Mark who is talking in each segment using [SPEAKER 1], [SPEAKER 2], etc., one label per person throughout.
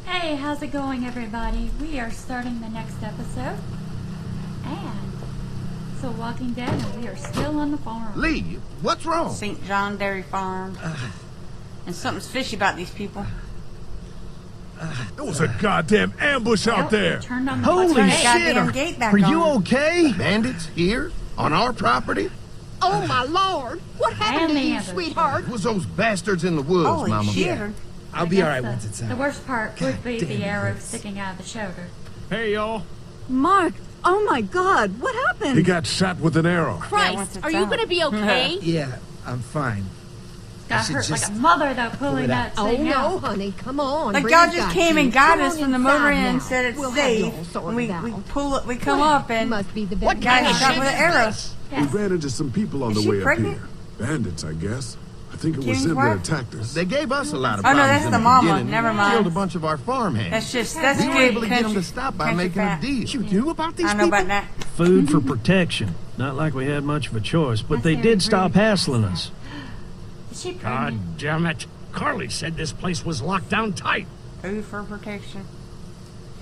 [SPEAKER 1] Hey, how's it going, everybody? We are starting the next episode. And it's a Walking Dead, and we are still on the farm.
[SPEAKER 2] Lee, what's wrong?
[SPEAKER 3] St. John Dairy Farm. And something's fishy about these people.
[SPEAKER 4] There was a goddamn ambush out there.
[SPEAKER 1] Turned on the
[SPEAKER 2] Holy
[SPEAKER 1] button.
[SPEAKER 2] shit.
[SPEAKER 3] Goddamn gate back
[SPEAKER 2] Are you
[SPEAKER 3] on.
[SPEAKER 2] okay? Bandits here? On our property?
[SPEAKER 5] Oh, my Lord! What happened to you,
[SPEAKER 1] And
[SPEAKER 5] sweetheart?
[SPEAKER 2] It was those bastards in the woods,
[SPEAKER 3] Holy
[SPEAKER 2] Mama.
[SPEAKER 3] shit.
[SPEAKER 6] I'll be alright once it's
[SPEAKER 1] The
[SPEAKER 6] out.
[SPEAKER 1] worst part would be
[SPEAKER 6] damn,
[SPEAKER 1] the
[SPEAKER 6] it
[SPEAKER 1] arrow
[SPEAKER 6] hurts.
[SPEAKER 1] sticking out of the shoulder.
[SPEAKER 4] Hey, y'all.
[SPEAKER 7] Mark, oh my God, what happened?
[SPEAKER 4] He got shot with an arrow.
[SPEAKER 3] once
[SPEAKER 5] Christ,
[SPEAKER 3] it's
[SPEAKER 5] are you
[SPEAKER 3] out.
[SPEAKER 5] gonna be okay?
[SPEAKER 6] Yeah, I'm fine.
[SPEAKER 1] Got
[SPEAKER 6] should
[SPEAKER 1] hurt like
[SPEAKER 6] just
[SPEAKER 1] a mother, though, pulling
[SPEAKER 6] it out.
[SPEAKER 1] that
[SPEAKER 5] Oh
[SPEAKER 1] thing
[SPEAKER 5] no,
[SPEAKER 1] out.
[SPEAKER 5] honey, come on.
[SPEAKER 3] Like
[SPEAKER 5] bring
[SPEAKER 3] y'all
[SPEAKER 5] it
[SPEAKER 3] just
[SPEAKER 5] back
[SPEAKER 3] came
[SPEAKER 5] to
[SPEAKER 3] and
[SPEAKER 5] you.
[SPEAKER 3] got
[SPEAKER 5] Come
[SPEAKER 3] us
[SPEAKER 5] on
[SPEAKER 3] from the
[SPEAKER 5] inside
[SPEAKER 3] motor inn and
[SPEAKER 5] now.
[SPEAKER 3] said it's
[SPEAKER 5] We'll have you all
[SPEAKER 3] safe.
[SPEAKER 5] sorted
[SPEAKER 3] And we
[SPEAKER 5] out.
[SPEAKER 3] pull up, we come up and
[SPEAKER 5] Must be the
[SPEAKER 3] what
[SPEAKER 5] best
[SPEAKER 3] guy
[SPEAKER 5] guy
[SPEAKER 3] shot with an arrow.
[SPEAKER 1] Yes.
[SPEAKER 4] We ran into some people on
[SPEAKER 3] Is
[SPEAKER 4] the
[SPEAKER 3] she
[SPEAKER 4] way
[SPEAKER 3] pregnant?
[SPEAKER 4] up here. Bandits, I guess. I think it was
[SPEAKER 3] King's
[SPEAKER 4] them
[SPEAKER 3] wife?
[SPEAKER 4] that attacked us.
[SPEAKER 2] They gave us a lot of
[SPEAKER 3] Oh, no,
[SPEAKER 2] problems
[SPEAKER 3] that's
[SPEAKER 2] in
[SPEAKER 3] the
[SPEAKER 2] the
[SPEAKER 3] mama.
[SPEAKER 2] beginning.
[SPEAKER 3] Never
[SPEAKER 2] They
[SPEAKER 3] mind.
[SPEAKER 2] Killed a bunch of our farmhands.
[SPEAKER 3] That's
[SPEAKER 2] we were
[SPEAKER 3] good
[SPEAKER 2] able to get
[SPEAKER 3] country-
[SPEAKER 2] them to stop by
[SPEAKER 3] country
[SPEAKER 2] making a
[SPEAKER 3] fat.
[SPEAKER 2] deal.
[SPEAKER 6] You knew about these
[SPEAKER 3] I know
[SPEAKER 6] people?
[SPEAKER 3] about that.
[SPEAKER 8] Food for protection. Not like we had much of a choice, but
[SPEAKER 1] That's
[SPEAKER 8] they
[SPEAKER 1] very
[SPEAKER 8] did stop
[SPEAKER 1] rude.
[SPEAKER 8] hassling us.
[SPEAKER 1] Is she
[SPEAKER 9] God
[SPEAKER 1] pregnant?
[SPEAKER 9] damn it. Carly said this place was locked down tight.
[SPEAKER 3] Food for protection.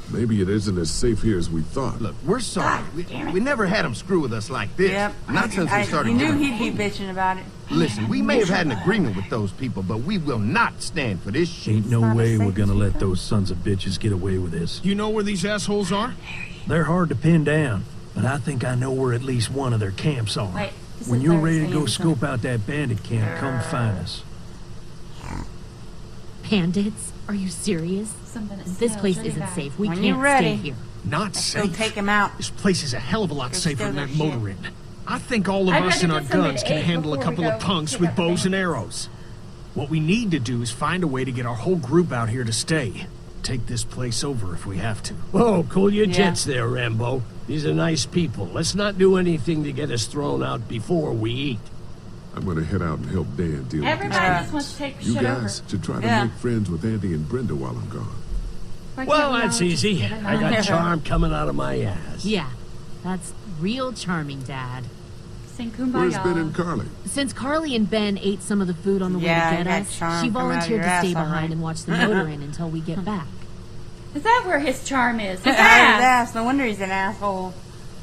[SPEAKER 4] Maybe it isn't as safe here as we thought.
[SPEAKER 2] Look, we're sorry. We never had them screw with us like this.
[SPEAKER 3] Yep.
[SPEAKER 2] Not since we started
[SPEAKER 3] You knew
[SPEAKER 2] giving
[SPEAKER 3] he'd be bitching about it.
[SPEAKER 2] Listen, we may have had an agreement with those people, but we will not stand for this shit.
[SPEAKER 8] Ain't no
[SPEAKER 3] not
[SPEAKER 8] way
[SPEAKER 3] as
[SPEAKER 8] we're
[SPEAKER 3] safe
[SPEAKER 8] gonna
[SPEAKER 3] as you
[SPEAKER 8] let
[SPEAKER 3] thought.
[SPEAKER 8] those sons of bitches get away with this.
[SPEAKER 9] You know where these assholes are?
[SPEAKER 8] They're hard to pin down, but I think I know where at least one of their camps are.
[SPEAKER 1] Wait, this
[SPEAKER 8] When
[SPEAKER 1] is
[SPEAKER 8] you're
[SPEAKER 1] Larry's
[SPEAKER 8] ready to go
[SPEAKER 1] hand, so-
[SPEAKER 8] scope out that bandit camp, come find us.
[SPEAKER 7] Bandits? Are you serious?
[SPEAKER 1] Something that
[SPEAKER 7] This
[SPEAKER 1] smells
[SPEAKER 7] place
[SPEAKER 1] really
[SPEAKER 7] isn't
[SPEAKER 1] bad.
[SPEAKER 7] safe. We
[SPEAKER 3] When
[SPEAKER 7] can't
[SPEAKER 3] you're ready.
[SPEAKER 7] stay here.
[SPEAKER 9] Not
[SPEAKER 3] Let's go
[SPEAKER 9] safe.
[SPEAKER 3] take him out.
[SPEAKER 9] This place is a hell of a lot
[SPEAKER 3] Go
[SPEAKER 9] safer
[SPEAKER 3] steal
[SPEAKER 9] than
[SPEAKER 3] their
[SPEAKER 9] that
[SPEAKER 3] shit.
[SPEAKER 9] motor inn. I think all of
[SPEAKER 1] I'd
[SPEAKER 9] us
[SPEAKER 1] rather
[SPEAKER 9] and our
[SPEAKER 1] get something
[SPEAKER 9] guns
[SPEAKER 1] to
[SPEAKER 9] can
[SPEAKER 1] eat
[SPEAKER 9] handle a
[SPEAKER 1] before we
[SPEAKER 9] couple of
[SPEAKER 1] go
[SPEAKER 9] punks
[SPEAKER 1] pick
[SPEAKER 9] with
[SPEAKER 1] up
[SPEAKER 9] bows and
[SPEAKER 1] things.
[SPEAKER 9] arrows. What we need to do is find a way to get our whole group out here to stay. Take this place over if we have to.
[SPEAKER 10] Whoa, cool your
[SPEAKER 3] Yeah.
[SPEAKER 10] jets there, Rambo. These are nice people. Let's not do anything to get us thrown out before we eat.
[SPEAKER 4] I'm gonna head out and help Dan deal with
[SPEAKER 1] Everybody
[SPEAKER 4] these
[SPEAKER 1] just wants to take
[SPEAKER 4] You
[SPEAKER 1] shit
[SPEAKER 4] guys should try to
[SPEAKER 3] Yeah.
[SPEAKER 4] make friends with Andy and Brenda while I'm gone.
[SPEAKER 1] over. Why
[SPEAKER 10] Well,
[SPEAKER 1] can't we
[SPEAKER 10] that's
[SPEAKER 1] all just
[SPEAKER 10] easy.
[SPEAKER 1] get
[SPEAKER 10] I got
[SPEAKER 1] along?
[SPEAKER 10] charm coming out of my ass.
[SPEAKER 7] Yeah, that's real charming, Dad.
[SPEAKER 1] Sing
[SPEAKER 4] Where's Ben and
[SPEAKER 1] kumbaya.
[SPEAKER 4] Carly?
[SPEAKER 7] Since Carly and Ben ate some of the food on the
[SPEAKER 3] Yeah,
[SPEAKER 7] way to
[SPEAKER 3] you
[SPEAKER 7] get
[SPEAKER 3] got
[SPEAKER 7] us,
[SPEAKER 3] charm
[SPEAKER 7] she
[SPEAKER 3] coming out of
[SPEAKER 7] volunteered
[SPEAKER 3] your
[SPEAKER 7] to stay
[SPEAKER 3] ass, all
[SPEAKER 7] behind
[SPEAKER 3] right.
[SPEAKER 7] and watch the motor inn until we get back.
[SPEAKER 1] Is that where his charm is? His
[SPEAKER 3] His
[SPEAKER 1] ass.
[SPEAKER 3] ass. No wonder he's an asshole.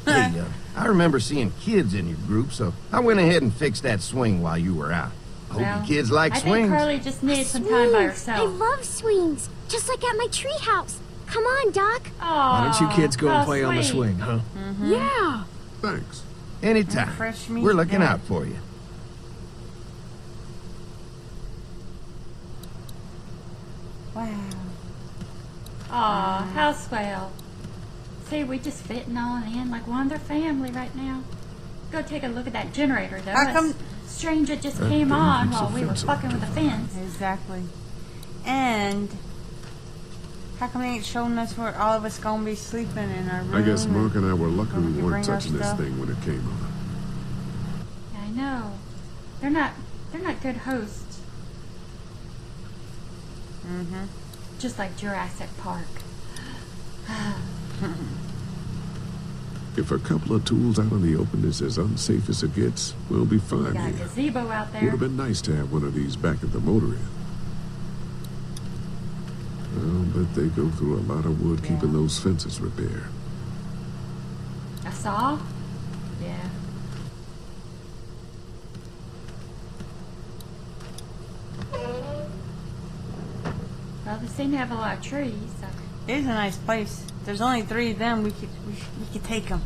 [SPEAKER 2] Hey, I remember seeing kids in your group, so I went ahead and fixed that swing while you were out. Hope
[SPEAKER 1] Well,
[SPEAKER 2] you kids like
[SPEAKER 1] I think
[SPEAKER 2] swings.
[SPEAKER 1] Carly just needs some time by
[SPEAKER 11] I
[SPEAKER 1] herself.
[SPEAKER 11] love swings, just like at my treehouse. Come on, Doc.
[SPEAKER 6] Why don't you kids go and
[SPEAKER 1] Aw,
[SPEAKER 6] play on the
[SPEAKER 1] sweet.
[SPEAKER 6] swing, huh?
[SPEAKER 7] Yeah.
[SPEAKER 4] Thanks.
[SPEAKER 2] Anytime.
[SPEAKER 3] Fresh meat,
[SPEAKER 2] We're looking
[SPEAKER 3] yeah.
[SPEAKER 2] out for you.
[SPEAKER 3] Wow.
[SPEAKER 1] Aw, how swell. See, we just fitting on in like one of their family right now. Go take a look at that generator, though.
[SPEAKER 3] How come-
[SPEAKER 1] Strange it just
[SPEAKER 4] That
[SPEAKER 1] came
[SPEAKER 4] thing
[SPEAKER 1] on
[SPEAKER 4] keeps
[SPEAKER 1] while
[SPEAKER 4] the
[SPEAKER 1] we were
[SPEAKER 4] fence
[SPEAKER 1] fucking with the fence.
[SPEAKER 3] Exactly. And how come they ain't showing us where all of us gonna be sleeping in our room?
[SPEAKER 4] I guess Mark and I were lucky
[SPEAKER 3] we
[SPEAKER 4] we
[SPEAKER 3] can
[SPEAKER 4] weren't
[SPEAKER 3] bring our
[SPEAKER 4] touching this
[SPEAKER 3] stuff.
[SPEAKER 4] thing when it came on.
[SPEAKER 1] I know. They're not good hosts.
[SPEAKER 3] Mm-hmm.
[SPEAKER 1] Just like Jurassic Park.
[SPEAKER 4] If a couple of tools out in the open is as unsafe as it gets, we'll be
[SPEAKER 1] We
[SPEAKER 4] fine
[SPEAKER 1] got a
[SPEAKER 4] here.
[SPEAKER 1] gazebo out
[SPEAKER 4] Would
[SPEAKER 1] there.
[SPEAKER 4] have been nice to have one of these back at the motor inn. I'll bet they go through a lot of wood keeping those fences repaired.
[SPEAKER 1] A saw? Yeah. Well, they seem to have a lot of trees. So.
[SPEAKER 3] It is a nice place. If there's only 3 of them, we could take them.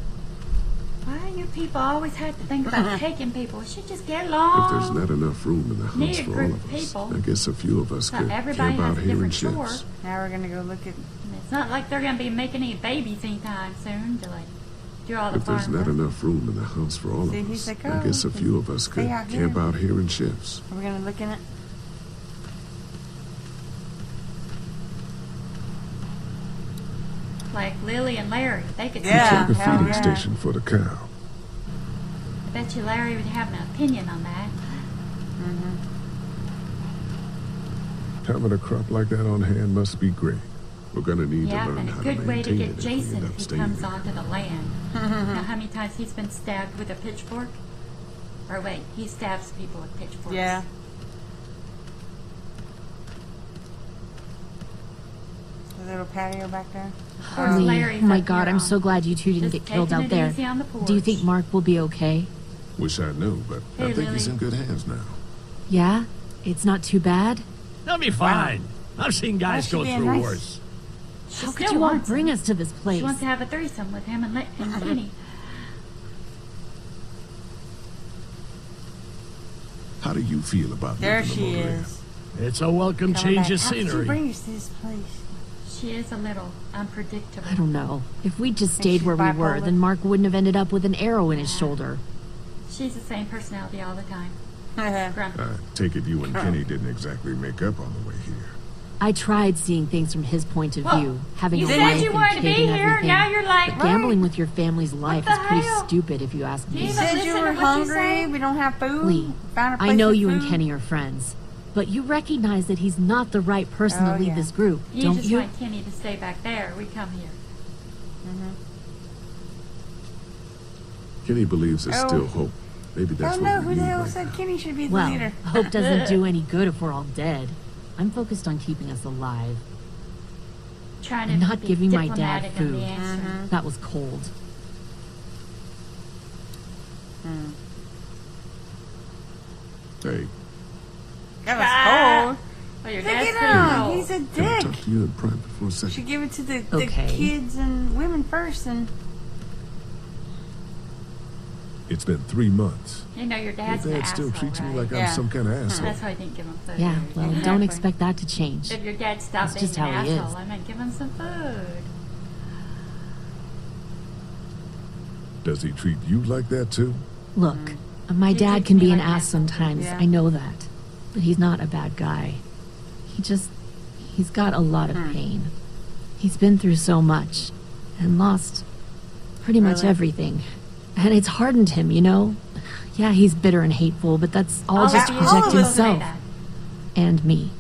[SPEAKER 1] Why you people always have to think about taking people? We should just get
[SPEAKER 4] If
[SPEAKER 1] along.
[SPEAKER 4] there's not enough room in the house
[SPEAKER 1] Need a
[SPEAKER 4] for all
[SPEAKER 1] group
[SPEAKER 4] of
[SPEAKER 1] of
[SPEAKER 4] us,
[SPEAKER 1] people.
[SPEAKER 4] I guess a few of us
[SPEAKER 1] So
[SPEAKER 4] could
[SPEAKER 1] everybody
[SPEAKER 4] camp
[SPEAKER 1] has
[SPEAKER 4] out
[SPEAKER 1] a
[SPEAKER 4] here in
[SPEAKER 1] different chore.
[SPEAKER 4] shifts.
[SPEAKER 3] Now we're gonna go look at.
[SPEAKER 1] And it's not like they're going to be making any babies anytime soon to like do all the
[SPEAKER 4] If there's
[SPEAKER 1] farm
[SPEAKER 4] not
[SPEAKER 1] work.
[SPEAKER 4] enough room in the house for all
[SPEAKER 3] See,
[SPEAKER 4] of
[SPEAKER 3] he's
[SPEAKER 4] us,
[SPEAKER 3] like,
[SPEAKER 4] I
[SPEAKER 3] "Oh,
[SPEAKER 4] guess a
[SPEAKER 3] we
[SPEAKER 4] few
[SPEAKER 3] can
[SPEAKER 4] of us
[SPEAKER 3] stay
[SPEAKER 4] could
[SPEAKER 3] out
[SPEAKER 4] camp
[SPEAKER 3] here."
[SPEAKER 4] out here in shifts.
[SPEAKER 3] Are we gonna look in it?
[SPEAKER 1] Like Lily and Larry, they could
[SPEAKER 3] Yeah.
[SPEAKER 4] It's like a
[SPEAKER 3] hell
[SPEAKER 4] feeding
[SPEAKER 3] yeah.
[SPEAKER 4] station for the cow.
[SPEAKER 1] I bet you Larry would have an opinion on that.
[SPEAKER 4] Having a crop like that on hand must be great. We're gonna need
[SPEAKER 1] Yeah,
[SPEAKER 4] to learn
[SPEAKER 1] and a
[SPEAKER 4] how
[SPEAKER 1] good
[SPEAKER 4] to
[SPEAKER 1] way to
[SPEAKER 4] maintain
[SPEAKER 1] get
[SPEAKER 4] it if we
[SPEAKER 1] Jason
[SPEAKER 4] end
[SPEAKER 1] if
[SPEAKER 4] up
[SPEAKER 1] he
[SPEAKER 4] staying
[SPEAKER 1] comes
[SPEAKER 4] there.
[SPEAKER 1] onto the land. Know how many times he's been stabbed with a pitchfork? Or wait, he stabs people with pitchforks.
[SPEAKER 3] Yeah. So little patio back there.
[SPEAKER 1] Where's
[SPEAKER 7] Lee,
[SPEAKER 1] Larry's
[SPEAKER 7] oh my
[SPEAKER 1] up
[SPEAKER 7] God,
[SPEAKER 1] here
[SPEAKER 7] I'm
[SPEAKER 1] on?
[SPEAKER 7] so glad you two didn't
[SPEAKER 1] Just
[SPEAKER 7] get killed
[SPEAKER 1] taking
[SPEAKER 7] out
[SPEAKER 1] it
[SPEAKER 7] there.
[SPEAKER 1] easy on the
[SPEAKER 7] Do you think
[SPEAKER 1] porch.
[SPEAKER 7] Mark will be okay?
[SPEAKER 4] Wish I knew, but
[SPEAKER 1] Hey,
[SPEAKER 4] I think he's
[SPEAKER 1] Lily.
[SPEAKER 4] in good hands now.
[SPEAKER 7] Yeah? It's not too bad?
[SPEAKER 10] They'll be fine. I've seen guys
[SPEAKER 3] Why
[SPEAKER 10] go
[SPEAKER 3] is she
[SPEAKER 10] through
[SPEAKER 3] being nice?
[SPEAKER 10] worse.
[SPEAKER 1] She
[SPEAKER 7] How could
[SPEAKER 1] still
[SPEAKER 7] you all
[SPEAKER 1] wants
[SPEAKER 7] bring
[SPEAKER 1] him.
[SPEAKER 7] us to this place?
[SPEAKER 1] She wants to have a threesome with him and Kenny.
[SPEAKER 4] How do you feel about
[SPEAKER 3] There
[SPEAKER 4] living
[SPEAKER 3] she
[SPEAKER 4] alone there?
[SPEAKER 3] is.
[SPEAKER 10] It's a welcome
[SPEAKER 3] Coming
[SPEAKER 10] change
[SPEAKER 3] back.
[SPEAKER 10] of
[SPEAKER 3] How did you
[SPEAKER 10] scenery.
[SPEAKER 3] bring us to this place?
[SPEAKER 1] She is a little unpredictable.
[SPEAKER 7] I don't know. If we just
[SPEAKER 3] Think
[SPEAKER 7] stayed
[SPEAKER 3] she's
[SPEAKER 7] where we were,
[SPEAKER 3] bipolar?
[SPEAKER 7] then Mark wouldn't have ended up with an arrow in his shoulder.
[SPEAKER 1] She's the same personality all the time. Grumpy.
[SPEAKER 4] I take it you and Kenny didn't exactly make up on the way here.
[SPEAKER 7] I tried seeing things from his point of
[SPEAKER 1] Well,
[SPEAKER 7] view, having
[SPEAKER 1] you
[SPEAKER 7] a
[SPEAKER 1] said
[SPEAKER 7] wife
[SPEAKER 1] you
[SPEAKER 7] and
[SPEAKER 1] wanted to
[SPEAKER 7] kid
[SPEAKER 1] be
[SPEAKER 7] and
[SPEAKER 1] here,
[SPEAKER 7] everything.
[SPEAKER 1] now you're like,
[SPEAKER 7] but gambling with your family's life
[SPEAKER 1] the
[SPEAKER 7] is pretty
[SPEAKER 1] hell?
[SPEAKER 7] stupid if you ask me.
[SPEAKER 1] You
[SPEAKER 3] You
[SPEAKER 1] even
[SPEAKER 3] said
[SPEAKER 1] listen
[SPEAKER 3] you
[SPEAKER 1] to
[SPEAKER 3] were
[SPEAKER 1] what you
[SPEAKER 3] hungry.
[SPEAKER 1] say?
[SPEAKER 3] We don't have food.
[SPEAKER 7] Lee,
[SPEAKER 3] Found a place
[SPEAKER 7] I know
[SPEAKER 3] with
[SPEAKER 7] you and
[SPEAKER 3] food.
[SPEAKER 7] Kenny are friends, but you recognize that he's not the right person
[SPEAKER 3] Oh,
[SPEAKER 7] to lead
[SPEAKER 3] yeah.
[SPEAKER 7] this group,
[SPEAKER 1] You
[SPEAKER 7] don't
[SPEAKER 1] just
[SPEAKER 7] you?
[SPEAKER 1] want Kenny to stay back there. We come here.
[SPEAKER 4] Kenny believes there's
[SPEAKER 3] Oh.
[SPEAKER 4] still hope. Maybe that's
[SPEAKER 3] Oh
[SPEAKER 4] what
[SPEAKER 3] no,
[SPEAKER 4] we
[SPEAKER 3] who the
[SPEAKER 4] need
[SPEAKER 3] hell
[SPEAKER 4] right
[SPEAKER 3] said
[SPEAKER 4] now.
[SPEAKER 3] Kenny should be the
[SPEAKER 7] Well,
[SPEAKER 3] leader?
[SPEAKER 7] hope doesn't do any good if we're all dead. I'm focused on keeping us alive.
[SPEAKER 1] Trying to
[SPEAKER 7] I'm not
[SPEAKER 1] be
[SPEAKER 7] giving my dad
[SPEAKER 1] diplomatic in the
[SPEAKER 7] food.
[SPEAKER 1] answer.
[SPEAKER 7] That was cold.
[SPEAKER 4] Hey,
[SPEAKER 3] That was cold.
[SPEAKER 1] Well, your
[SPEAKER 3] Look
[SPEAKER 1] dad's
[SPEAKER 3] at
[SPEAKER 1] pretty
[SPEAKER 3] him.
[SPEAKER 1] cold.
[SPEAKER 3] He's a
[SPEAKER 4] can I
[SPEAKER 3] dick.
[SPEAKER 4] talk to you in private for a
[SPEAKER 3] Should
[SPEAKER 4] second?
[SPEAKER 3] give it to the
[SPEAKER 7] Okay.
[SPEAKER 3] kids and women first, and
[SPEAKER 4] It's been 3 months.
[SPEAKER 1] You know your
[SPEAKER 4] Your
[SPEAKER 1] dad's an
[SPEAKER 4] dad still
[SPEAKER 1] asshole,
[SPEAKER 4] treats me
[SPEAKER 1] right?
[SPEAKER 4] like
[SPEAKER 3] Yeah.
[SPEAKER 4] I'm some kind of asshole.
[SPEAKER 1] That's why I didn't give him food.
[SPEAKER 7] Yeah, well, don't
[SPEAKER 1] Exactly.
[SPEAKER 7] expect that to change.
[SPEAKER 1] If your dad stopped
[SPEAKER 7] That's
[SPEAKER 1] being
[SPEAKER 7] just
[SPEAKER 1] an
[SPEAKER 7] how he is.
[SPEAKER 1] asshole, I might give him some food.
[SPEAKER 4] Does he treat you like that too?
[SPEAKER 7] Look, my
[SPEAKER 1] He
[SPEAKER 7] dad
[SPEAKER 1] treats
[SPEAKER 7] can
[SPEAKER 1] me
[SPEAKER 7] be an
[SPEAKER 1] like an
[SPEAKER 7] ass
[SPEAKER 1] asshole.
[SPEAKER 7] sometimes.
[SPEAKER 3] Yeah.
[SPEAKER 7] I know that. But he's not a bad guy. He's got a lot of pain. He's been through so much and lost pretty much
[SPEAKER 3] Really?
[SPEAKER 7] everything. And it's hardened him, you know? Yeah, he's bitter and hateful, but that's all just to
[SPEAKER 1] of
[SPEAKER 7] protect
[SPEAKER 1] us say
[SPEAKER 7] himself.
[SPEAKER 1] that.
[SPEAKER 7] And me.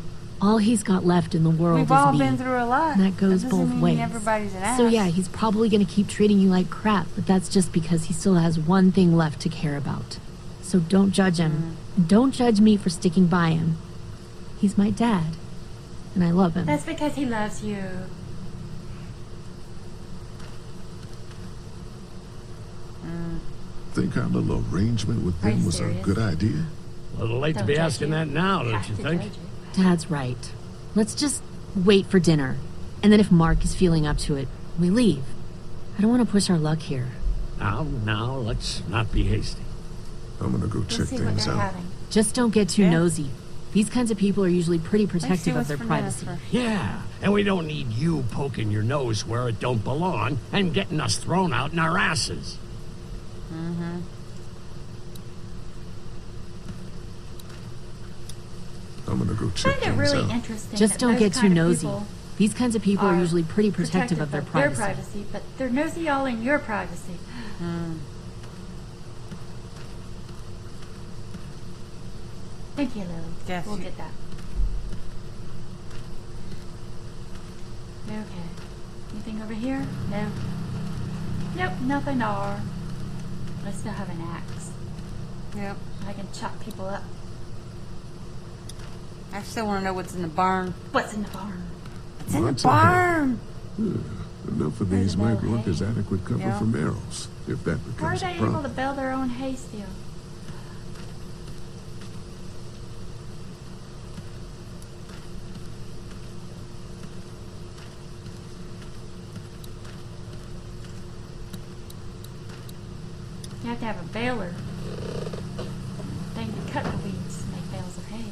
[SPEAKER 7] All he's got left in the world
[SPEAKER 3] we've
[SPEAKER 7] is
[SPEAKER 3] all
[SPEAKER 7] me.
[SPEAKER 3] been through a lot.
[SPEAKER 7] And that goes
[SPEAKER 3] doesn't
[SPEAKER 7] both
[SPEAKER 3] mean
[SPEAKER 7] ways.
[SPEAKER 3] Everybody's an ass.
[SPEAKER 7] So yeah, he's probably gonna keep treating you like crap, but that's just because he still has one thing left to care about. So don't judge him. And don't judge me for sticking by him. He's my dad. And I love him.
[SPEAKER 1] That's because he loves you.
[SPEAKER 4] Think our little arrangement with
[SPEAKER 1] Are you
[SPEAKER 4] them was a
[SPEAKER 1] serious?
[SPEAKER 4] good idea?
[SPEAKER 10] A little late to
[SPEAKER 1] Don't
[SPEAKER 10] be
[SPEAKER 1] judge
[SPEAKER 10] asking
[SPEAKER 1] you.
[SPEAKER 10] that now, don't
[SPEAKER 1] Have
[SPEAKER 10] you
[SPEAKER 1] to
[SPEAKER 10] think?
[SPEAKER 1] judge you.
[SPEAKER 7] Dad's right. Let's just wait for dinner. And then if Mark is feeling up to it, we leave. I don't want to push our luck here.
[SPEAKER 10] Now, let's not be hasty.
[SPEAKER 4] I'm gonna go
[SPEAKER 1] We'll
[SPEAKER 4] check
[SPEAKER 1] see what
[SPEAKER 4] things
[SPEAKER 1] they're
[SPEAKER 4] out.
[SPEAKER 1] having.
[SPEAKER 7] Just don't get too
[SPEAKER 3] Yeah.
[SPEAKER 7] nosy. These kinds of people are usually pretty
[SPEAKER 3] Let's see
[SPEAKER 7] protective of
[SPEAKER 3] what's
[SPEAKER 7] their
[SPEAKER 3] for dinner
[SPEAKER 7] privacy.
[SPEAKER 3] first.
[SPEAKER 10] Yeah, and we don't need you poking your nose where it don't belong and getting us thrown out in our asses.
[SPEAKER 4] I'm gonna go check
[SPEAKER 1] I find it
[SPEAKER 4] things
[SPEAKER 1] really
[SPEAKER 4] out.
[SPEAKER 1] interesting.
[SPEAKER 7] Just
[SPEAKER 1] that
[SPEAKER 7] don't
[SPEAKER 1] those
[SPEAKER 7] get too
[SPEAKER 1] kind of
[SPEAKER 7] nosy.
[SPEAKER 1] people
[SPEAKER 7] These kinds of people are
[SPEAKER 1] are
[SPEAKER 7] usually pretty protective of their privacy.
[SPEAKER 1] but they're nosy all in your privacy. Thank you, Lily.
[SPEAKER 3] Yes,
[SPEAKER 1] We'll
[SPEAKER 3] you-
[SPEAKER 1] get that. Okay. Anything over here? No. Nope, nothing more. I still have an axe.
[SPEAKER 3] Yep.
[SPEAKER 1] I can chop people up.
[SPEAKER 3] I still want to know what's in the barn.
[SPEAKER 1] What's in the barn?
[SPEAKER 3] What's in the
[SPEAKER 4] Lots of hay.
[SPEAKER 3] barn?
[SPEAKER 4] Enough of
[SPEAKER 1] There's
[SPEAKER 4] these
[SPEAKER 1] a
[SPEAKER 4] might
[SPEAKER 1] bale of
[SPEAKER 4] work
[SPEAKER 1] hay.
[SPEAKER 4] as adequate cover
[SPEAKER 3] Yeah.
[SPEAKER 4] from arrows, if that
[SPEAKER 1] How are
[SPEAKER 4] becomes
[SPEAKER 1] they
[SPEAKER 4] a
[SPEAKER 1] able to
[SPEAKER 4] problem.
[SPEAKER 1] build their own hay still? You have to have a baler. Thing to cut the weeds to make bales of hay.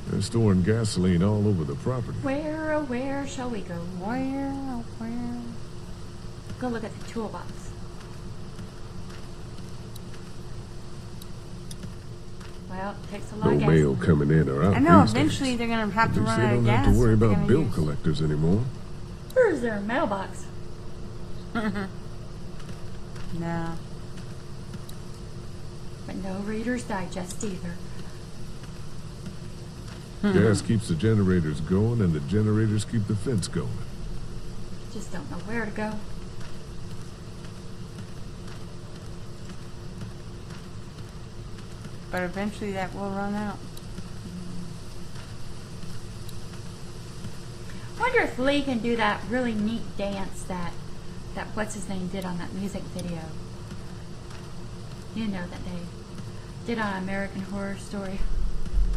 [SPEAKER 4] They're storing gasoline all over the property.
[SPEAKER 1] Where, oh where shall we go?
[SPEAKER 3] Where? Oh, where?
[SPEAKER 1] Go look at the toolbox. Well, it takes a lot
[SPEAKER 4] No
[SPEAKER 1] of gas.
[SPEAKER 4] mail coming in or out
[SPEAKER 3] I know.
[SPEAKER 4] these
[SPEAKER 3] Eventually,
[SPEAKER 4] days.
[SPEAKER 3] they're gonna have
[SPEAKER 4] At
[SPEAKER 3] to
[SPEAKER 4] least
[SPEAKER 3] run
[SPEAKER 4] they
[SPEAKER 3] out of
[SPEAKER 4] don't
[SPEAKER 3] gas.
[SPEAKER 4] have to worry
[SPEAKER 3] what they're
[SPEAKER 4] about
[SPEAKER 3] gonna
[SPEAKER 4] bill
[SPEAKER 3] use.
[SPEAKER 4] collectors anymore.
[SPEAKER 1] Where's their mailbox?
[SPEAKER 3] No.
[SPEAKER 1] But no Reader's Digest either.
[SPEAKER 4] Gas keeps the generators going, and the generators keep the fence going.
[SPEAKER 1] Just don't know where to go.
[SPEAKER 3] but eventually that will run out.
[SPEAKER 1] I wonder if Lee can do that really neat dance that what's his name did on that music video. You know, that they did on American Horror Story.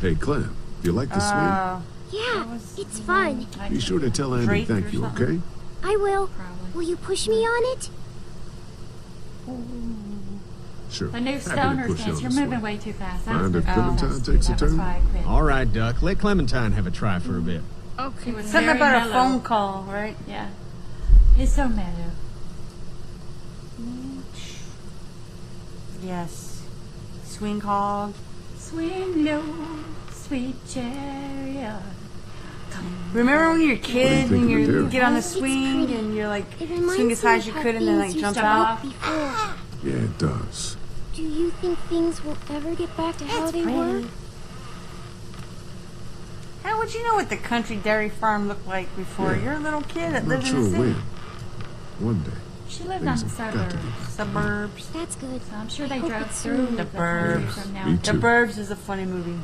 [SPEAKER 4] Hey, Clem, you like to swing?
[SPEAKER 11] Yeah, it's fun.
[SPEAKER 4] Be sure to tell Andy
[SPEAKER 3] Drake
[SPEAKER 4] thank
[SPEAKER 3] or
[SPEAKER 4] you,
[SPEAKER 3] something.
[SPEAKER 4] okay?
[SPEAKER 11] I will.
[SPEAKER 1] Probably.
[SPEAKER 11] Will you push me on it?
[SPEAKER 4] Sure.
[SPEAKER 1] The new
[SPEAKER 4] Happy to
[SPEAKER 1] stoner
[SPEAKER 4] push you
[SPEAKER 1] dance.
[SPEAKER 4] on
[SPEAKER 1] You're
[SPEAKER 4] the
[SPEAKER 1] moving
[SPEAKER 4] swing.
[SPEAKER 1] way too fast.
[SPEAKER 4] Mind if
[SPEAKER 1] That
[SPEAKER 4] Clementine
[SPEAKER 1] was
[SPEAKER 4] takes a
[SPEAKER 1] that's
[SPEAKER 4] turn?
[SPEAKER 1] why I quit.
[SPEAKER 9] All right, Duck. Let Clementine have a try for a bit.
[SPEAKER 1] He
[SPEAKER 5] Okay.
[SPEAKER 1] was
[SPEAKER 3] Something
[SPEAKER 1] very
[SPEAKER 3] about a
[SPEAKER 1] mellow.
[SPEAKER 3] phone call, right?
[SPEAKER 1] Yeah. He's so mellow.
[SPEAKER 3] Yes. Swing hog.
[SPEAKER 1] Swing low, sweet chariot.
[SPEAKER 3] Remember when you're a kid
[SPEAKER 4] think
[SPEAKER 3] and
[SPEAKER 4] of it,
[SPEAKER 3] you
[SPEAKER 4] Derek?
[SPEAKER 3] get on the
[SPEAKER 11] It's
[SPEAKER 3] swing
[SPEAKER 11] pretty.
[SPEAKER 3] and you're like
[SPEAKER 11] It reminds
[SPEAKER 3] swing as high
[SPEAKER 11] me
[SPEAKER 3] as you
[SPEAKER 11] of
[SPEAKER 3] could
[SPEAKER 11] how
[SPEAKER 3] and then like
[SPEAKER 11] things
[SPEAKER 3] jump
[SPEAKER 11] used to
[SPEAKER 3] out?
[SPEAKER 11] look before.
[SPEAKER 4] Yeah, it does.
[SPEAKER 11] Do you think things will ever get back to how they were?
[SPEAKER 3] How would you know what the country dairy farm looked like before?
[SPEAKER 4] Yeah.
[SPEAKER 3] You're a little kid that
[SPEAKER 4] I'm
[SPEAKER 3] lived
[SPEAKER 4] not
[SPEAKER 3] in
[SPEAKER 4] sure
[SPEAKER 3] the city.
[SPEAKER 4] when. One day.
[SPEAKER 1] She lived on
[SPEAKER 4] Things
[SPEAKER 1] the
[SPEAKER 4] have got to
[SPEAKER 1] suburbs.
[SPEAKER 4] get
[SPEAKER 3] Suburbs.
[SPEAKER 11] That's good.
[SPEAKER 1] So I'm sure they
[SPEAKER 11] I hope
[SPEAKER 1] drove
[SPEAKER 11] it's
[SPEAKER 1] through
[SPEAKER 11] soon.
[SPEAKER 3] The
[SPEAKER 1] country
[SPEAKER 3] burbs.
[SPEAKER 1] from now.
[SPEAKER 4] Me
[SPEAKER 3] The
[SPEAKER 4] too.
[SPEAKER 3] Burbs is a funny movie.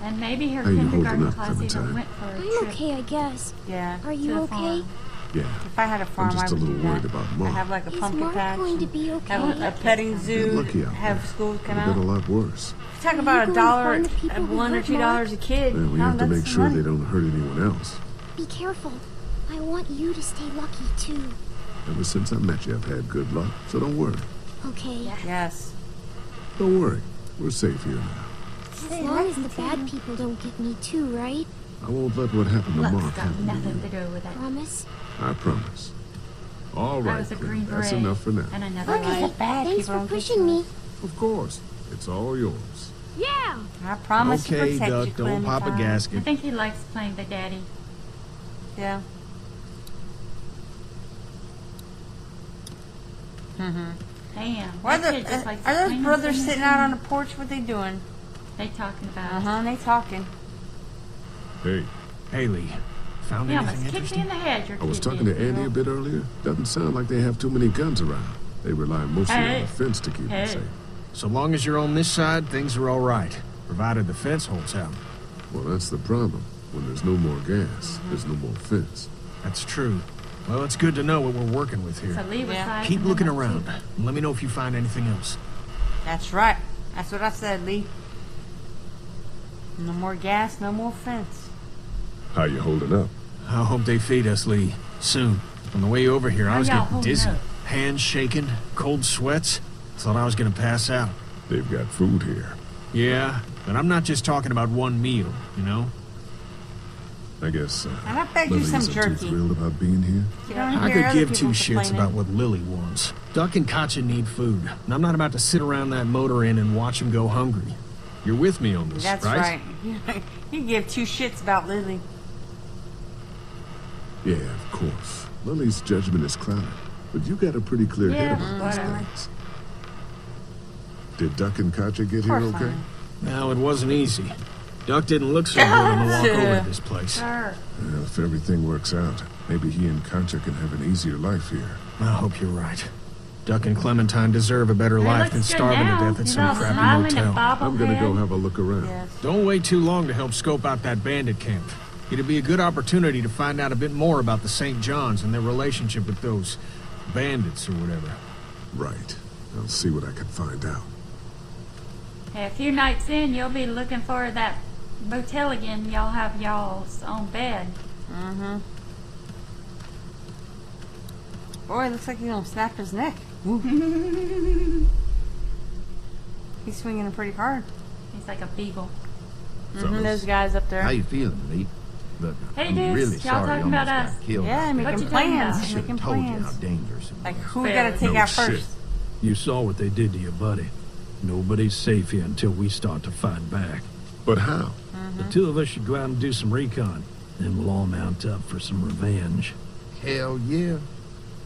[SPEAKER 1] And maybe her
[SPEAKER 4] How you holding
[SPEAKER 1] kindergarten
[SPEAKER 4] up,
[SPEAKER 1] class even
[SPEAKER 4] Clementine?
[SPEAKER 1] went for a
[SPEAKER 11] I'm
[SPEAKER 1] trip
[SPEAKER 11] okay, I guess.
[SPEAKER 3] Yeah.
[SPEAKER 11] Are
[SPEAKER 1] to
[SPEAKER 11] you
[SPEAKER 1] the
[SPEAKER 11] okay?
[SPEAKER 1] farm.
[SPEAKER 4] Yeah.
[SPEAKER 3] If I had a farm,
[SPEAKER 4] I'm just
[SPEAKER 3] I
[SPEAKER 4] a
[SPEAKER 3] would
[SPEAKER 4] little
[SPEAKER 3] do
[SPEAKER 4] worried
[SPEAKER 3] that.
[SPEAKER 4] about
[SPEAKER 3] I
[SPEAKER 4] Mom.
[SPEAKER 3] have like a
[SPEAKER 11] Is
[SPEAKER 3] pumpkin
[SPEAKER 11] Mark
[SPEAKER 3] patch.
[SPEAKER 11] going to be okay?
[SPEAKER 3] Have a petting
[SPEAKER 4] Get
[SPEAKER 3] zoo.
[SPEAKER 4] lucky out
[SPEAKER 3] Have
[SPEAKER 4] there.
[SPEAKER 3] schools come
[SPEAKER 4] Could have been a
[SPEAKER 3] out.
[SPEAKER 4] lot worse.
[SPEAKER 3] Talk
[SPEAKER 11] Are
[SPEAKER 3] about
[SPEAKER 11] you
[SPEAKER 3] $1,
[SPEAKER 11] going to find the people who
[SPEAKER 3] $1 or
[SPEAKER 11] hurt
[SPEAKER 3] $2 a kid.
[SPEAKER 4] And we
[SPEAKER 3] Now
[SPEAKER 4] have to
[SPEAKER 3] that's
[SPEAKER 4] make
[SPEAKER 3] some
[SPEAKER 4] sure
[SPEAKER 3] money.
[SPEAKER 4] they don't hurt anyone else.
[SPEAKER 11] Be careful. I want you to stay lucky, too.
[SPEAKER 4] Ever since I met you, I've had good luck, so don't worry.
[SPEAKER 11] Okay.
[SPEAKER 3] Yes.
[SPEAKER 4] Don't worry. We're safe here now.
[SPEAKER 11] As long as the bad people don't get me, too, right?
[SPEAKER 4] I won't let what happened to
[SPEAKER 1] Looks
[SPEAKER 4] Mark
[SPEAKER 1] got
[SPEAKER 4] happen to
[SPEAKER 1] nothing to
[SPEAKER 4] you.
[SPEAKER 1] do with it.
[SPEAKER 11] Promise?
[SPEAKER 4] I promise. All
[SPEAKER 1] I
[SPEAKER 4] right,
[SPEAKER 1] was a
[SPEAKER 4] Clem,
[SPEAKER 1] green
[SPEAKER 4] that's
[SPEAKER 1] beret
[SPEAKER 4] enough for now.
[SPEAKER 1] and another
[SPEAKER 3] Okay.
[SPEAKER 1] light.
[SPEAKER 3] Bad
[SPEAKER 11] Thanks
[SPEAKER 3] people
[SPEAKER 11] for
[SPEAKER 3] don't get
[SPEAKER 11] pushing
[SPEAKER 3] you.
[SPEAKER 11] me.
[SPEAKER 4] Of course. It's all yours.
[SPEAKER 5] Yeah.
[SPEAKER 3] I promise to
[SPEAKER 9] Okay,
[SPEAKER 3] protect
[SPEAKER 9] Duck.
[SPEAKER 3] you,
[SPEAKER 9] Don't pop a
[SPEAKER 3] Clementine.
[SPEAKER 1] I
[SPEAKER 9] gasket.
[SPEAKER 1] think he likes playing the daddy.
[SPEAKER 3] Yeah.
[SPEAKER 1] Damn.
[SPEAKER 3] Why
[SPEAKER 1] that
[SPEAKER 3] the,
[SPEAKER 1] kid just likes
[SPEAKER 3] are those
[SPEAKER 1] playing
[SPEAKER 3] brothers
[SPEAKER 1] things.
[SPEAKER 3] sitting out on the porch? What they doing?
[SPEAKER 1] They talking about it.
[SPEAKER 3] They talking.
[SPEAKER 4] Hey,
[SPEAKER 9] Haley, found
[SPEAKER 1] He almost
[SPEAKER 9] anything
[SPEAKER 1] kicked me in
[SPEAKER 9] interesting?
[SPEAKER 1] the head. Your
[SPEAKER 4] I was
[SPEAKER 1] kid
[SPEAKER 4] talking
[SPEAKER 1] did,
[SPEAKER 4] to Andy a bit earlier. Doesn't sound like they have too many guns around. They rely mostly on
[SPEAKER 1] Hey.
[SPEAKER 4] the fence to keep
[SPEAKER 1] Hey.
[SPEAKER 4] them safe.
[SPEAKER 9] So long as you're on this side, things are all right. Provided the fence holds out.
[SPEAKER 4] Well, that's the problem. When there's no more gas, there's no more fence.
[SPEAKER 9] That's true. Well, it's good to know what we're working with here.
[SPEAKER 1] So Lee was
[SPEAKER 3] Yeah.
[SPEAKER 1] sizing
[SPEAKER 9] Keep
[SPEAKER 1] him
[SPEAKER 9] looking
[SPEAKER 1] up, too.
[SPEAKER 9] around. And let me know if you find anything else.
[SPEAKER 3] That's right. That's what I said, Lee. No more gas, no more fence.
[SPEAKER 4] How you holding up?
[SPEAKER 9] I hope they feed us, Lee. Soon. On the way over here, I
[SPEAKER 1] How
[SPEAKER 9] was
[SPEAKER 1] y'all
[SPEAKER 9] getting
[SPEAKER 1] holding
[SPEAKER 9] dizzy.
[SPEAKER 1] up?
[SPEAKER 9] Hands shaking, cold sweats. Thought I was gonna pass out.
[SPEAKER 4] They've got food here.
[SPEAKER 9] Yeah, but I'm not just talking about one meal, you know?
[SPEAKER 4] I guess
[SPEAKER 3] And I bet you
[SPEAKER 4] Lily
[SPEAKER 3] some
[SPEAKER 4] isn't too
[SPEAKER 3] jerky.
[SPEAKER 4] thrilled about being here.
[SPEAKER 3] You don't
[SPEAKER 9] I
[SPEAKER 3] hear
[SPEAKER 9] could
[SPEAKER 3] other
[SPEAKER 9] give two
[SPEAKER 3] people
[SPEAKER 9] shits
[SPEAKER 3] complaining.
[SPEAKER 9] about what Lily wants. Duck and Katja need food, and I'm not about to sit around that motor inn and watch them go hungry. You're with me on this,
[SPEAKER 3] That's
[SPEAKER 9] right?
[SPEAKER 3] right. You give two shits about Lily.
[SPEAKER 4] Yeah, of course. Lily's judgment is clouded, but you got a pretty clear
[SPEAKER 1] Yeah,
[SPEAKER 4] head about these
[SPEAKER 1] whatever.
[SPEAKER 4] things. Did Duck and Katja get here
[SPEAKER 3] Poor
[SPEAKER 4] okay?
[SPEAKER 3] fine.
[SPEAKER 9] Well, it wasn't easy. Duck didn't look so good on the walk over to this place.
[SPEAKER 1] Sure.
[SPEAKER 4] Well, if everything works out, maybe he and Katja can have an easier life here.
[SPEAKER 9] I hope you're right. Duck and Clementine deserve a better
[SPEAKER 1] He
[SPEAKER 9] life
[SPEAKER 1] looks
[SPEAKER 9] than
[SPEAKER 1] good
[SPEAKER 9] starving
[SPEAKER 1] now.
[SPEAKER 9] to death at
[SPEAKER 1] He's
[SPEAKER 9] some
[SPEAKER 1] all
[SPEAKER 9] crappy
[SPEAKER 1] smiling and
[SPEAKER 9] motel.
[SPEAKER 4] I'm gonna go
[SPEAKER 1] bobblehead.
[SPEAKER 4] have a look around.
[SPEAKER 3] Yes.
[SPEAKER 9] Don't wait too long to help scope out that bandit camp. It'd be a good opportunity to find out a bit more about the St. John's and their relationship with those bandits or whatever.
[SPEAKER 4] Right. I'll see what I can find out.
[SPEAKER 1] Hey, a few nights in, you'll be looking for that motel again. Y'all have y'all's own bed.
[SPEAKER 3] Boy, it looks like he's gonna snap his neck. He's swinging it pretty hard.
[SPEAKER 1] He's like a beagle.
[SPEAKER 2] Fellas,
[SPEAKER 3] Those guys up there.
[SPEAKER 2] How you feeling, Lee? Look,
[SPEAKER 1] Hey,
[SPEAKER 2] I'm
[SPEAKER 1] dudes,
[SPEAKER 2] really
[SPEAKER 1] y'all
[SPEAKER 2] sorry you
[SPEAKER 1] talking about
[SPEAKER 2] almost
[SPEAKER 1] us?
[SPEAKER 2] got killed.
[SPEAKER 3] Yeah,
[SPEAKER 2] out there.
[SPEAKER 3] making
[SPEAKER 1] What you talking
[SPEAKER 3] plans.
[SPEAKER 1] about?
[SPEAKER 2] I should have
[SPEAKER 3] Making
[SPEAKER 2] told you how
[SPEAKER 3] plans.
[SPEAKER 2] dangerous it was.
[SPEAKER 3] Like, who we gotta take
[SPEAKER 4] No
[SPEAKER 3] out
[SPEAKER 4] shit.
[SPEAKER 3] first?
[SPEAKER 8] You saw what they did to your buddy. Nobody's safe here until we start to fight back.
[SPEAKER 4] But how?
[SPEAKER 8] The two of us should go out and do some recon. Then we'll all mount up for some revenge.
[SPEAKER 2] Hell yeah.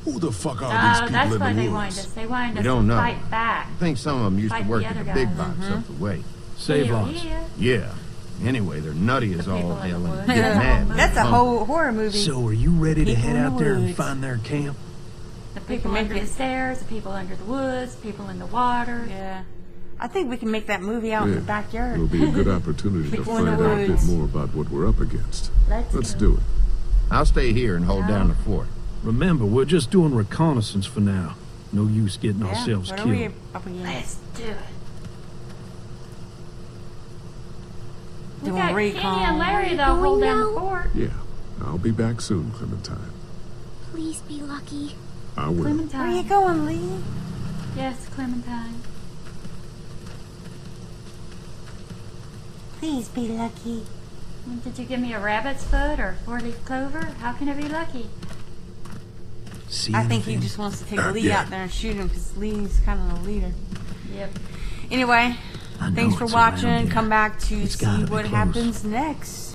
[SPEAKER 4] Who the fuck are
[SPEAKER 1] Oh,
[SPEAKER 4] these people
[SPEAKER 1] that's
[SPEAKER 4] in
[SPEAKER 1] why
[SPEAKER 4] the
[SPEAKER 1] they
[SPEAKER 4] woods?
[SPEAKER 1] wanted us. They wanted
[SPEAKER 2] We
[SPEAKER 1] us
[SPEAKER 2] don't
[SPEAKER 1] to
[SPEAKER 2] know.
[SPEAKER 1] fight back.
[SPEAKER 2] I think some of them used to
[SPEAKER 1] Fight
[SPEAKER 2] work
[SPEAKER 1] the
[SPEAKER 2] at the
[SPEAKER 1] other
[SPEAKER 2] big
[SPEAKER 1] guys.
[SPEAKER 2] box up the way.
[SPEAKER 8] Save
[SPEAKER 1] Hell
[SPEAKER 8] lots.
[SPEAKER 1] yeah.
[SPEAKER 2] Yeah. Anyway, they're nutty as
[SPEAKER 1] The
[SPEAKER 2] all
[SPEAKER 1] people in the
[SPEAKER 2] hell
[SPEAKER 1] woods.
[SPEAKER 2] and get mad. when
[SPEAKER 3] That's
[SPEAKER 2] they're
[SPEAKER 3] a
[SPEAKER 2] hungry.
[SPEAKER 3] whole horror movie.
[SPEAKER 8] So are you ready to
[SPEAKER 3] People
[SPEAKER 8] head
[SPEAKER 3] in
[SPEAKER 8] out
[SPEAKER 3] the
[SPEAKER 8] there and
[SPEAKER 3] woods.
[SPEAKER 8] find their camp?
[SPEAKER 1] The people
[SPEAKER 3] make
[SPEAKER 1] under
[SPEAKER 3] it-
[SPEAKER 1] the stairs, the people under the woods, people in the water.
[SPEAKER 3] Yeah. I think we can make that movie out in the backyard.
[SPEAKER 4] It'll be a good opportunity to
[SPEAKER 3] People in
[SPEAKER 4] find
[SPEAKER 3] the
[SPEAKER 4] out a bit
[SPEAKER 3] woods.
[SPEAKER 4] more about what we're up against.
[SPEAKER 3] Let's
[SPEAKER 4] do it.
[SPEAKER 2] I'll stay here and hold down the fort.
[SPEAKER 8] Remember, we're just doing reconnaissance for now. No use getting ourselves
[SPEAKER 3] what are we
[SPEAKER 8] killed.
[SPEAKER 3] up against?
[SPEAKER 1] Let's do it. We
[SPEAKER 3] Doing
[SPEAKER 1] got
[SPEAKER 3] recon.
[SPEAKER 1] Kenny and Larry though hold down the fort.
[SPEAKER 4] Yeah, I'll be back soon, Clementine.
[SPEAKER 11] Please be lucky.
[SPEAKER 4] I will.
[SPEAKER 1] Clementine.
[SPEAKER 3] Where you going, Lee?
[SPEAKER 1] Yes, Clementine.
[SPEAKER 3] Please be lucky.
[SPEAKER 1] Did you give me a rabbit's foot or 4-leaf clover? How can I be lucky?
[SPEAKER 6] See
[SPEAKER 3] I think he
[SPEAKER 6] anything?
[SPEAKER 3] just wants to take Lee out there and shoot him because Lee's kind of the leader.
[SPEAKER 1] Yep.
[SPEAKER 3] Anyway,
[SPEAKER 8] I know
[SPEAKER 3] thanks for
[SPEAKER 8] it's around
[SPEAKER 3] watching.
[SPEAKER 8] here.
[SPEAKER 3] Come back to
[SPEAKER 8] It's
[SPEAKER 3] see
[SPEAKER 8] gotta be
[SPEAKER 3] what
[SPEAKER 8] close.
[SPEAKER 3] happens next.